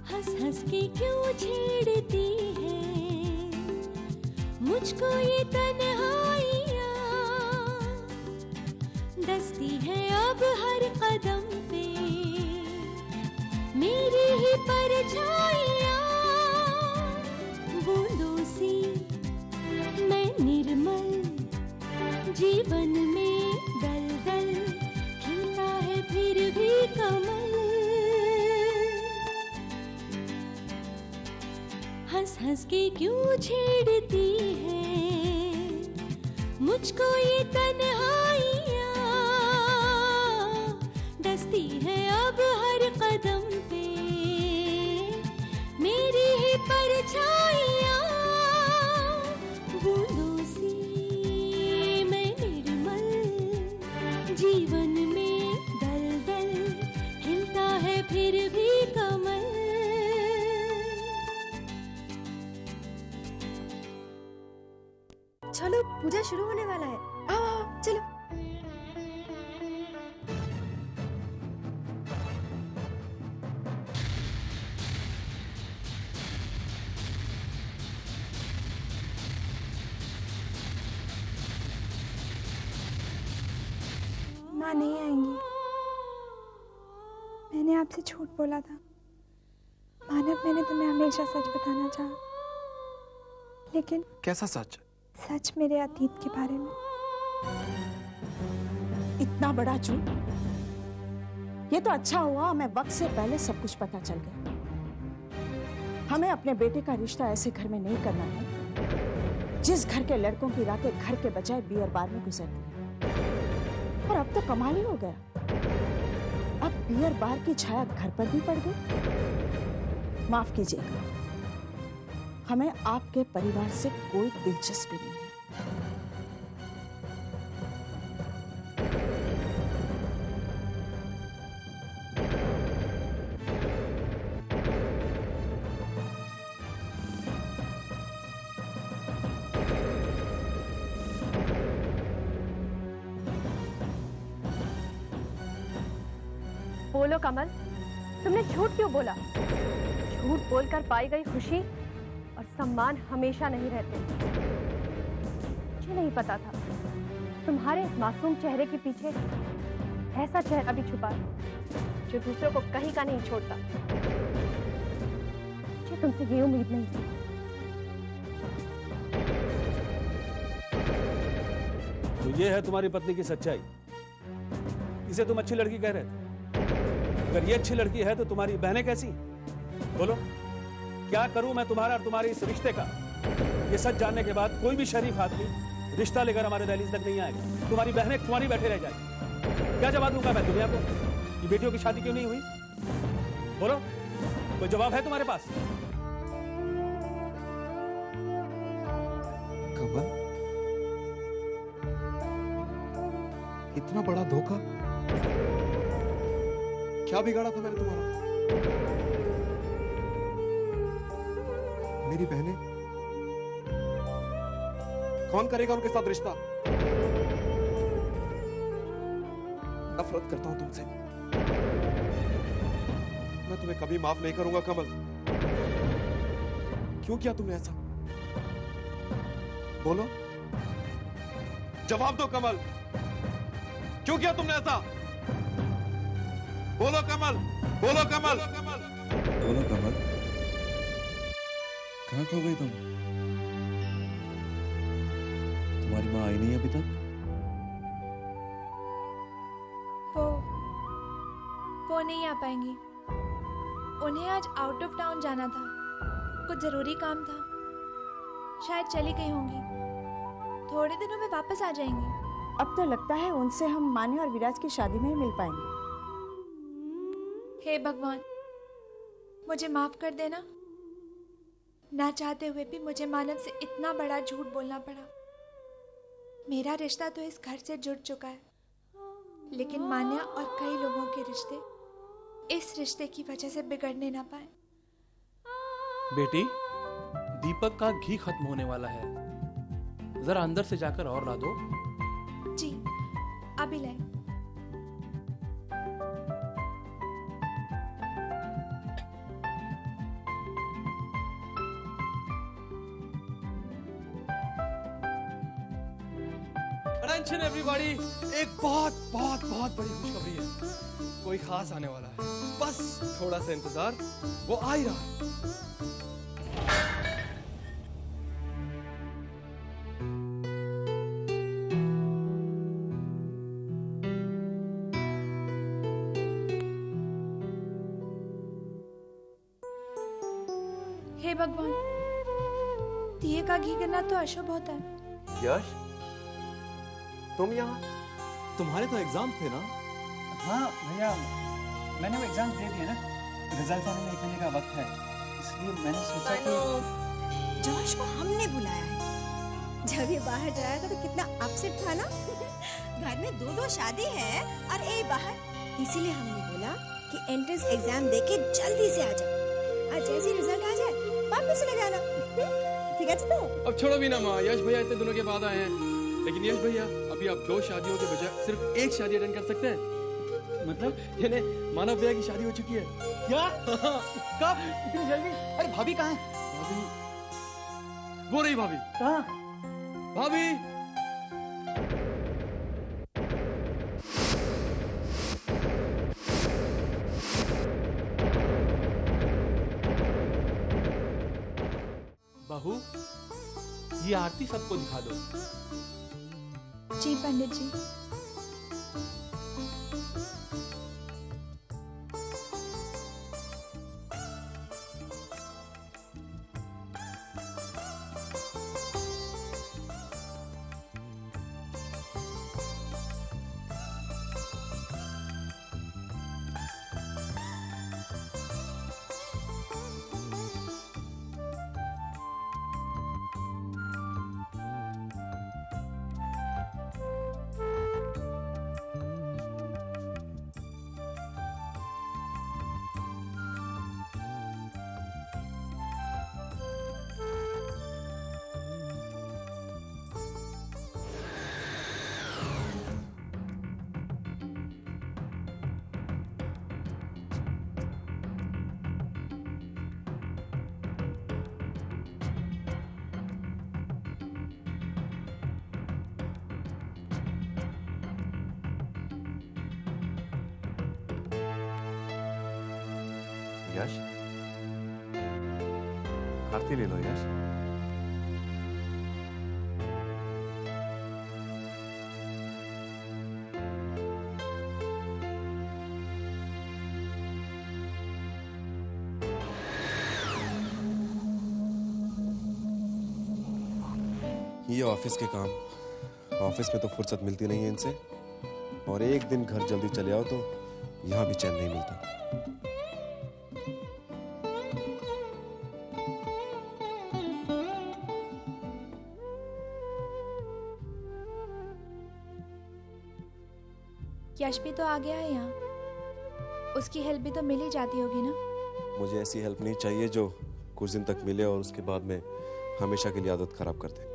हंस हंस के क्यों छेड़ती है मुझको ये तन्हाइयाँ, दस्ती है अब हर कदम पे मेरी ही परछाइयाँ। बूंदों सी मैं निर्मल जीवन में दलदल, खिलता है फिर भी कमल। हंस हंस के क्यों छेड़ती है मुझको ये तन्हाइयाँ, दस्ती है अब हर कदम पे मेरी ही परछाइयाँ। बूंदों सी मैं निर्मल जीवन में दलदल, हिलता है फिर भी कमल। चलो पूजा शुरू होने वाला है, आओ आओ चलो। माँ नहीं आएंगी, मैंने आपसे झूठ बोला था। मानव, मैंने तुम्हें हमेशा सच बताना चाहा, लेकिन कैसा सच? सच मेरे अतीत के बारे में। इतना बड़ा झूठ? ये तो अच्छा हुआ हमें वक्त से पहले सब कुछ पता चल गया। हमें अपने बेटे का रिश्ता ऐसे घर में नहीं करना है जिस घर के लड़कों की रातें घर के बजाय बियर बार में गुजरती है। और अब तो कमाल ही हो गया, अब बियर बार की छाया घर पर भी पड़ गई। माफ कीजिएगा, हमें आपके परिवार से कोई दिलचस्पी नहीं है। बोलो कमल, तुमने झूठ क्यों बोला? झूठ बोलकर पाई गई खुशी और सम्मान हमेशा नहीं रहते। मुझे नहीं पता था तुम्हारे इस मासूम चेहरे के पीछे ऐसा चेहरा भी छुपा है जो दूसरों को कहीं का नहीं छोड़ता। मुझे तुमसे ये उम्मीद नहीं थी। तो ये है तुम्हारी पत्नी की सच्चाई? इसे तुम अच्छी लड़की कह रहे थे? अगर ये अच्छी लड़की है तो तुम्हारी बहनें कैसी? बोलो, क्या करूं मैं तुम्हारा और तुम्हारे इस रिश्ते का? ये सच जानने के बाद कोई भी शरीफ आदमी रिश्ता लेकर हमारे दहलीज तक नहीं आएगा। तुम्हारी बहनें कुंवारी बैठे रह जाएंगी। क्या जवाब दूंगा मैं दुनिया को कि बेटियों की शादी क्यों नहीं हुई? बोलो, कोई जवाब है तुम्हारे पास? कमल, इतना बड़ा धोखा? क्या बिगाड़ा था मैंने तुम्हारा? मेरी बहनें, कौन करेगा उनके साथ रिश्ता? नफरत करता हूं तुमसे। मैं तुम्हें कभी माफ नहीं करूंगा कमल। क्यों किया तुमने ऐसा? बोलो, जवाब दो कमल, क्यों किया तुमने ऐसा? बोलो कमल, बोलो कमल, बोलो कमल, कहाँ खो गई तुम? तुम्हारी माँ आई नहीं अभी तक? वो नहीं आ पाएंगी। उन्हें आज आउट ऑफ टाउन जाना था, कुछ जरूरी काम था। शायद चली गई होंगी, थोड़े दिनों में वापस आ जाएंगी। अब तो लगता है उनसे हम मान्या और विराज की शादी में ही मिल पाएंगे। हे भगवान, मुझे माफ कर देना। ना चाहते हुए भी मुझे मानव से इतना बड़ा झूठ बोलना पड़ा। मेरा रिश्ता तो इस घर से जुड़ चुका है, लेकिन मान्या और कई लोगों के रिश्ते इस रिश्ते की वजह से बिगड़ने ना पाए। बेटी, दीपक का घी खत्म होने वाला है, जरा अंदर से जाकर और ला दो। अभी लाए। अटेंशन एवरीबॉडी, एक बहुत बहुत बहुत बड़ी खुशखबरी है। कोई खास आने वाला है, बस थोड़ा सा इंतजार, वो आ ही रहा है। हे भगवान, दिए का घी गिरना तो अशुभ होता है। यश, तुम यहाँ? तुम्हारे तो एग्जाम थे ना? हाँ भैया, मैंने वो एग्जाम दे दिया ना, रिजल्ट आने में 1 महीने का वक्त है, इसलिए मैंने सोचा कि जोश को हमने बुलाया है। जब ये बाहर जाया था तो कितना अपसेट था ना। घर में 2 शादी है और एक बाहर, इसीलिए हमने बोला कि एंट्रेंस एग्जाम देके जल्दी से आ जाओ, और जैसे रिजल्ट आ जाए वापस लगा आना। ठीक है तो? अब छोड़ो भी ना माँ, यश भैया इतने दिनों के बाद आए हैं, लेकिन यश भैया अभी आप 2 शादियों के बजाय सिर्फ 1 शादी अटेंड कर सकते हैं। मतलब यानी मानव भैया की शादी हो चुकी है। क्या? कब? इतनी जल्दी? अरे भाभी कहाँ है? भाभी, वो रही भाभी। कहाँ? भाभी, बहू, ये आरती सबको दिखा दो। जी पंडित जी। यश, आरती ले लो यश। ये ऑफिस के काम, ऑफिस में तो फुर्सत मिलती नहीं है इनसे, और एक दिन घर जल्दी चले आओ तो यहाँ भी चैन नहीं मिलता। यश भी तो आ गया है यहाँ, उसकी हेल्प भी तो मिल ही जाती होगी ना। मुझे ऐसी हेल्प नहीं चाहिए जो कुछ दिन तक मिले और उसके बाद में हमेशा के लिए आदत खराब कर दे।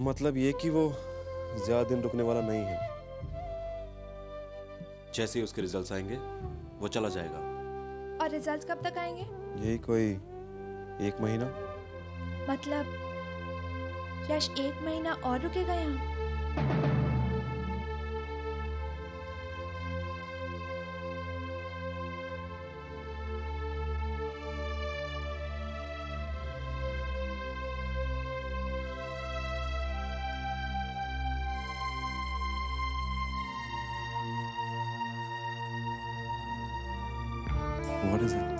मतलब ये कि वो ज्यादा दिन रुकने वाला नहीं है। जैसे ही उसके रिजल्ट्स आएंगे वो चला जाएगा। और रिजल्ट्स कब तक आएंगे? यही कोई 1 महीना। मतलब यश 1 महीना और रुकेगा यहाँ? What is it?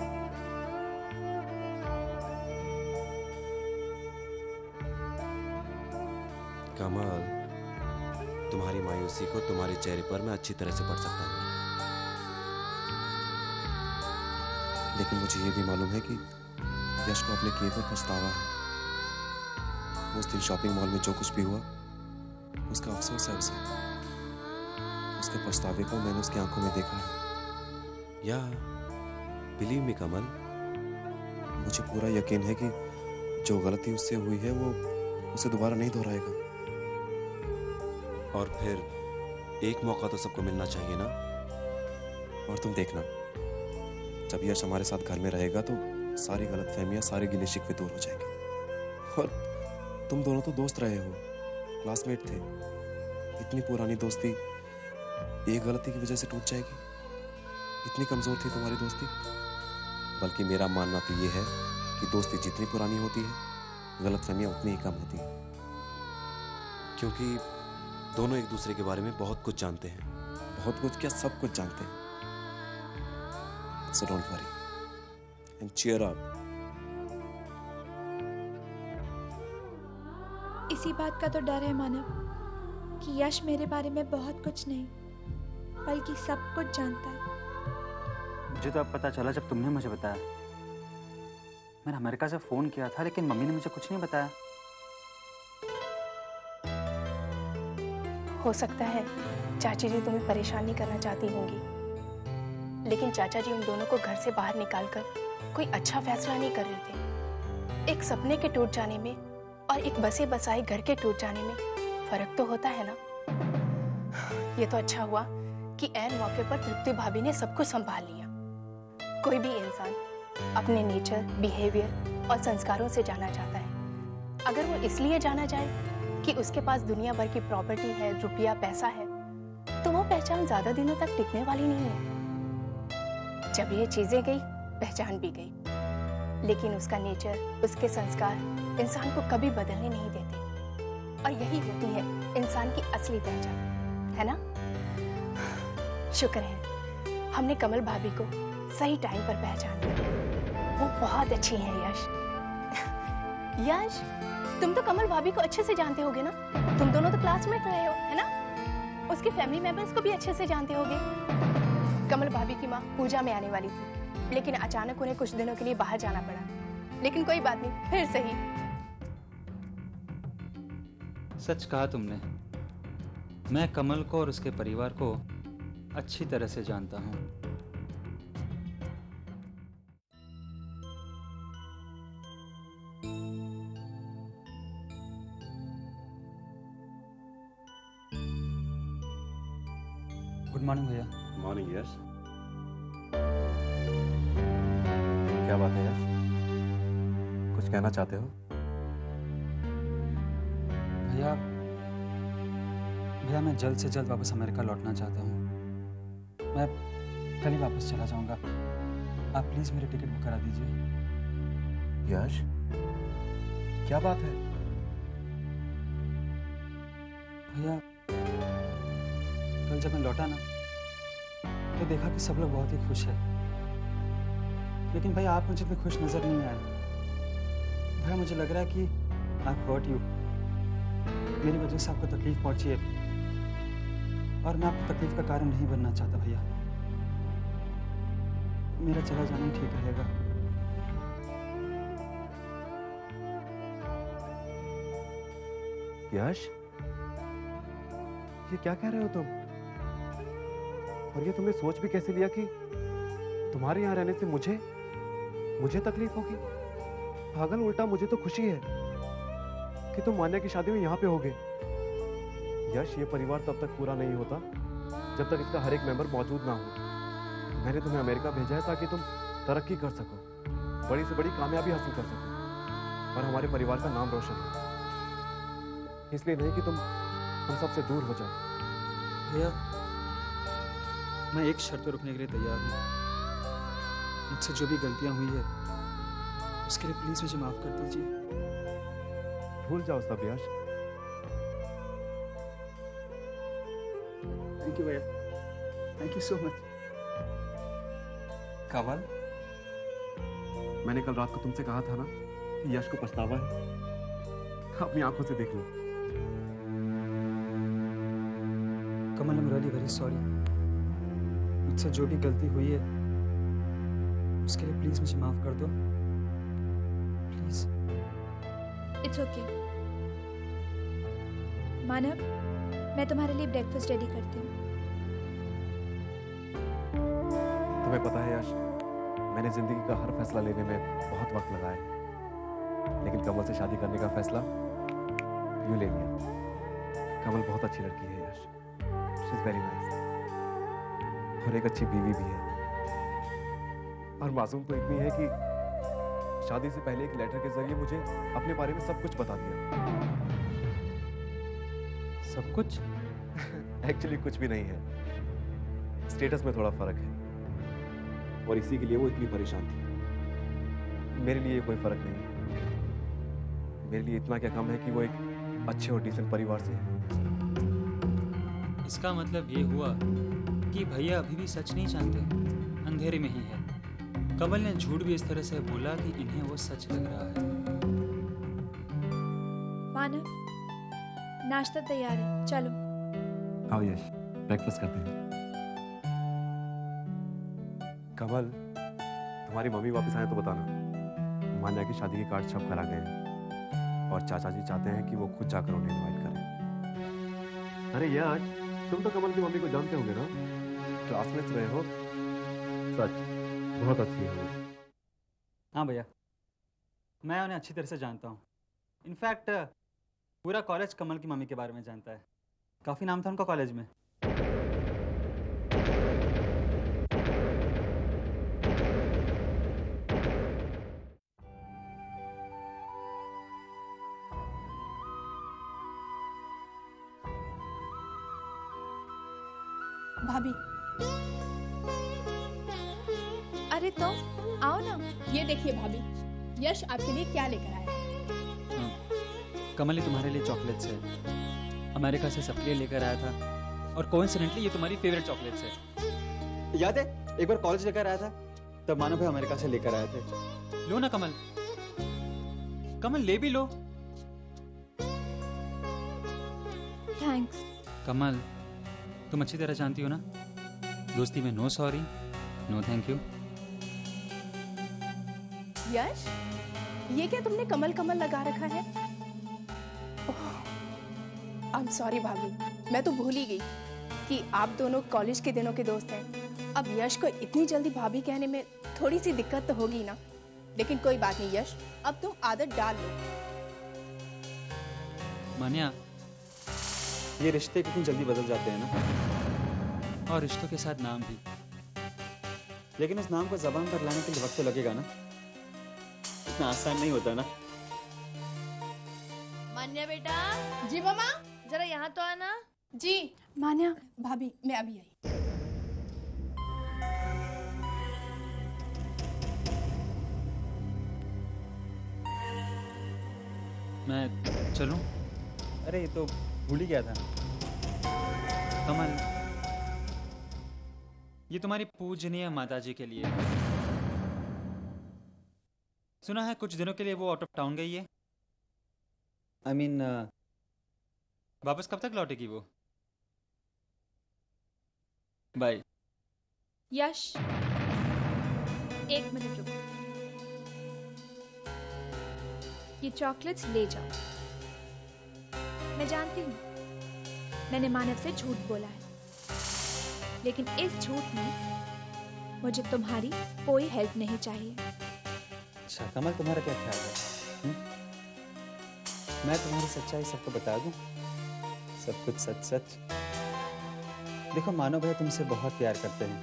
कमल, तुम्हारी मायूसी को तुम्हारे चेहरे पर मैं अच्छी तरह से पढ़ सकता हूँ, लेकिन मुझे ये भी मालूम है कि यश को अपने किए पे पछतावा है। उस दिन शॉपिंग मॉल में जो कुछ भी हुआ उसका अफसोस है उसे। उसके पछतावे को मैंने उसकी आंखों में देखा है। या बिलीव मी कमल, मुझे पूरा यकीन है कि जो गलती उससे हुई है वो उसे दोबारा नहीं दोहराएगा। और फिर एक मौका तो सबको मिलना चाहिए ना। और तुम देखना, जब यश हमारे साथ घर में रहेगा तो सारी गलतफहमियां, सारे गिले शिकवे दूर हो जाएंगे। और तुम दोनों तो दोस्त रहे हो, क्लासमेट थे। इतनी पुरानी दोस्ती एक गलती की वजह से टूट जाएगी? इतनी कमजोर थी तुम्हारी दोस्ती? बल्कि मेरा मानना तो ये है कि दोस्ती जितनी पुरानी होती है, गलतफहमियां उतनी ही कम होती हैं। क्योंकि दोनों एक दूसरे के बारे में बहुत कुछ जानते हैं। बहुत कुछ क्या, सब कुछ जानते हैं। So don't worry and cheer up. इसी बात का तो डर है मानव कि यश मेरे बारे में बहुत कुछ नहीं बल्कि सब कुछ जानता है। मुझे तो अब पता चला जब तुमने मुझे बताया। मैंने अमेरिका से फोन किया था लेकिन मम्मी ने मुझे कुछ नहीं बताया। हो सकता है चाची जी तुम्हें परेशान नहीं करना चाहती होंगी, लेकिन चाचा जी उन दोनों को घर से बाहर निकालकर कोई अच्छा फैसला नहीं कर रहे थे। एक सपने के टूट जाने में और एक बसे बसाए घर के टूट जाने में फर्क तो होता है ना। ये तो अच्छा हुआ कि ऐन मौके पर तृप्ति भाभी ने सब कुछ संभाल लिया। कोई भी इंसान अपने नेचर, बिहेवियर और संस्कारों से जाना जाता है। अगर वो इसलिए जाना जाए कि उसके पास दुनिया भर की प्रॉपर्टी है, रुपया, पैसा है, तो वो पहचान ज्यादा दिनों तक टिकने वाली नहीं है। जब ये चीजें गई, पहचान भी गई, लेकिन उसका नेचर, उसके संस्कार इंसान को कभी बदलने नहीं देते। और यही होती है इंसान की असली पहचान, है ना? शुक्र है हमने कमल भाभी को सही टाइम पर पहचान लिया। वो बहुत अच्छी हैं यश। यश, तुम तो कमल भाभी को अच्छे से जानते होगे ना? तुम दोनों तो क्लासमेट रहे हो, है ना? उसके फैमिली मेंबर्स को भी अच्छे से जानते होगे। कमल भाभी की माँ पूजा में आने वाली थी, लेकिन अचानक उन्हें कुछ दिनों के लिए बाहर जाना पड़ा। लेकिन कोई बात नहीं, फिर सही। सच कहा तुमने। मैं कमल को और उसके परिवार को अच्छी तरह से जानता हूँ। गुड मॉर्निंग भैया। मॉर्निंग यश। क्या बात है यश, कुछ कहना चाहते हो? भैया मैं जल्द से जल्द वापस अमेरिका लौटना चाहता हूँ। मैं कल ही वापस चला जाऊंगा। आप प्लीज मेरी टिकट बुक करा दीजिए। यश, क्या बात है? भैया कल जब मैं लौटा ना तो देखा कि सब लोग बहुत ही खुश है, लेकिन भैया आप मुझे इतने खुश नजर नहीं आए। भैया मुझे लग रहा है कि आई हर्ट यू। मेरी वजह से आपको तकलीफ पहुंची है और मैं आपको तकलीफ का कारण नहीं बनना चाहता। भैया मेरा चला जाना ही ठीक रहेगा। यश, ये क्या कह रहे हो तुम? और ये तुमने सोच भी कैसे लिया कि तुम्हारे यहाँ रहने से मुझे तकलीफ होगी? पागल, उल्टा मुझे तो खुशी है कि तुम मान्या की शादी में यहाँ पे होगे। यश, ये परिवार तब तक पूरा नहीं होता जब तक इसका हर एक मेंबर मौजूद ना हो। मैंने तुम्हें अमेरिका भेजा है ताकि तुम तरक्की कर सको, बड़ी से बड़ी कामयाबी हासिल कर सको और हमारे परिवार का नाम रोशन हो। इसलिए नहीं कि तुम सबसे दूर हो जाओ। भैया मैं एक शर्त पर रुकने के लिए तैयार हूँ। मुझसे जो भी गलतियां हुई है उसके लिए प्लीज मुझे माफ कर दीजिए। भूल जाओ सब यश। थैंक यू भैया, थैंक यू सो मच। कमल, मैंने कल रात को तुमसे कहा था ना कि यश को पछतावा है। अपनी आंखों से देख लो। Kamal, I am really very sorry. मुझसे जो भी गलती हुई है उसके लिए प्लीज मुझे माफ कर दो, प्लीज। It's okay. मानव, मैं तुम्हारे लिए ब्रेकफास्ट रेडी करती हूँ। तुम्हें पता है यश, मैंने जिंदगी का हर फैसला लेने में बहुत वक्त लगाया, लेकिन कमल से शादी करने का फैसला यूं ले लिया। कमल बहुत अच्छी लड़की है यश, शी इज वेरी नाइस, और एक अच्छी बीवी भी है, और मासूम तो इतनी है कि शादी से पहले एक लेटर के जरिए मुझे अपने बारे में सब कुछ बता दिया। सब कुछ? एक्चुअली कुछ भी नहीं है, स्टेटस में थोड़ा फर्क है, और इसी के लिए वो इतनी परेशान थी। मेरे लिए कोई फर्क नहीं है, मेरे लिए इतना क्या कम है कि वो एक अच्छे और डिसेंट परिवार से है। इसका मतलब ये हुआ कि भैया अभी भी सच नहीं जानते, अंधेरे में ही है। कमल ने झूठ भी इस तरह से बोला कि इन्हें वो सच लग रहा है। मानव, नाश्ता तैयार है, चलो। आओ यश, ब्रेकफास्ट करते हैं। कमल, तुम्हारी मम्मी वापस आए तो बताना। मान्या की शादी के कार्ड छप कर आ गए हैं और चाचा जी चाहते हैं कि वो खुद जाकर उन्हें इनवाइट करें। अरे यार, तुम तो कमल की मम्मी को जानते होंगे ना, क्लासमेट्स रहे हो। सच बहुत अच्छी है। हाँ भैया, मैं उन्हें अच्छी तरह से जानता हूँ। इनफैक्ट पूरा कॉलेज कमल की मम्मी के बारे में जानता है। काफ़ी नाम था उनका कॉलेज में। भाभी, अरे तो आओ ना। ये देखिए भाभी, यश आपके लिए क्या लेकर आया है। कमल ने तुम्हारे लिए चॉकलेट्स है, अमेरिका से सबके लिए लेकर आया था, और कोइंसिडेंटली ये तुम्हारी फेवरेट चॉकलेट्स है। याद है एक बार कॉलेज लेकर आया था, तब मानो भाई अमेरिका से लेकर आए थे। लो ना कमल, कमल ले भी लो। थैंक्स। कमल, तुम अच्छी तरह जानती हो ना, दोस्ती में no sorry, no thank you. Yash, ये क्या तुमने कमल कमल लगा रखा है? आई एम सॉरी भाभी, मैं तो भूल ही गई कि आप दोनों कॉलेज के दिनों के दोस्त हैं। अब यश को इतनी जल्दी भाभी कहने में थोड़ी सी दिक्कत तो होगी ना, लेकिन कोई बात नहीं यश, अब तुम आदत डाल लो। मान्या, ये रिश्ते कितनी जल्दी बदल जाते हैं ना, और रिश्तों के साथ नाम भी। लेकिन उस नाम को जबान पर लाने के लिए वक्त तो लगेगा ना, इतना आसान नहीं होता ना। मान्या बेटा। जी मम्मा। जरा यहाँ तो आना। जी मान्या भाभी, मैं अभी आई। मैं चलूं? अरे ये तो भूल ही गया था। कमल, ये तुम्हारी पूजनीय माताजी के लिए। सुना है कुछ दिनों के लिए वो आउट ऑफ टाउन गई है। I mean, वापस कब तक लौटेगी वो? बाय। यश, एक मिनट रुको। ये चॉकलेट्स ले जाओ। मैं जानती हूँ मैंने मानव से झूठ बोला है, लेकिन इस झूठ में मुझे तुम्हारी कोई हेल्प नहीं चाहिए। अच्छा कमल, तुम्हारा क्या ख्याल है? मैं तुम्हारी सच्चाई सबको बता दूं, सब कुछ सच सच। देखो मानो भैया तुमसे बहुत प्यार करते हैं,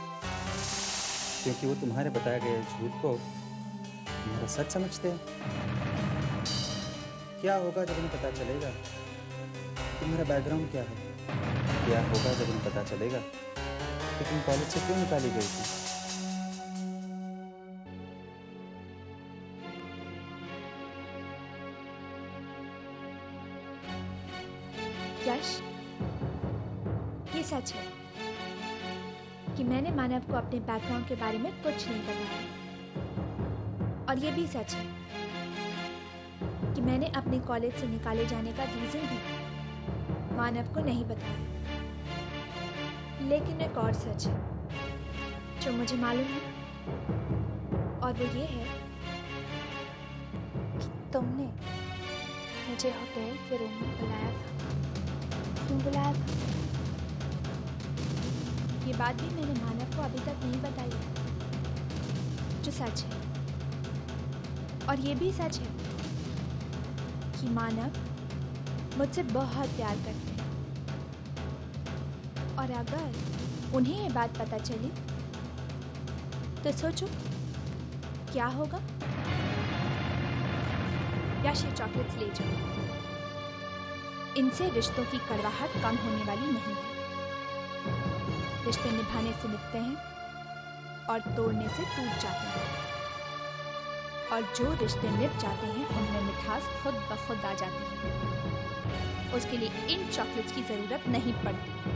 क्योंकि वो तुम्हारे बताए गए झूठ को तुम्हारा सच समझते हैं। क्या होगा जब उन्हें पता चलेगा तुम्हारा बैकग्राउंड क्या है? क्या होगा जब उन्हें पता चलेगा कि तुम कॉलेज से क्यों निकाली गई थी? यश, ये सच है कि मैंने मानव को अपने बैकग्राउंड के बारे में कुछ नहीं बताया, और ये भी सच है कि मैंने अपने कॉलेज से निकाले जाने का रीजन भी मानव को नहीं बताया। लेकिन एक और सच है जो मुझे मालूम है, और वो ये है कि तुमने मुझे होटल के रूम में बुलाया था। क्यों बुलाया था? ये बात भी मैंने मानव को अभी तक नहीं बताई है, जो सच है। और ये भी सच है कि मानव मुझसे बहुत प्यार करते हैं। और अगर उन्हें ये बात पता चली तो सोचो क्या होगा। यश ये चॉकलेट्स ले जाओ, इनसे रिश्तों की कड़वाहट कम होने वाली नहीं है। रिश्ते निभाने से निभते हैं और तोड़ने से टूट जाते हैं, और जो रिश्ते निभ जाते हैं उनमें मिठास खुद ब खुद आ जाती है। उसके लिए इन चॉकलेट्स की जरूरत नहीं पड़ती।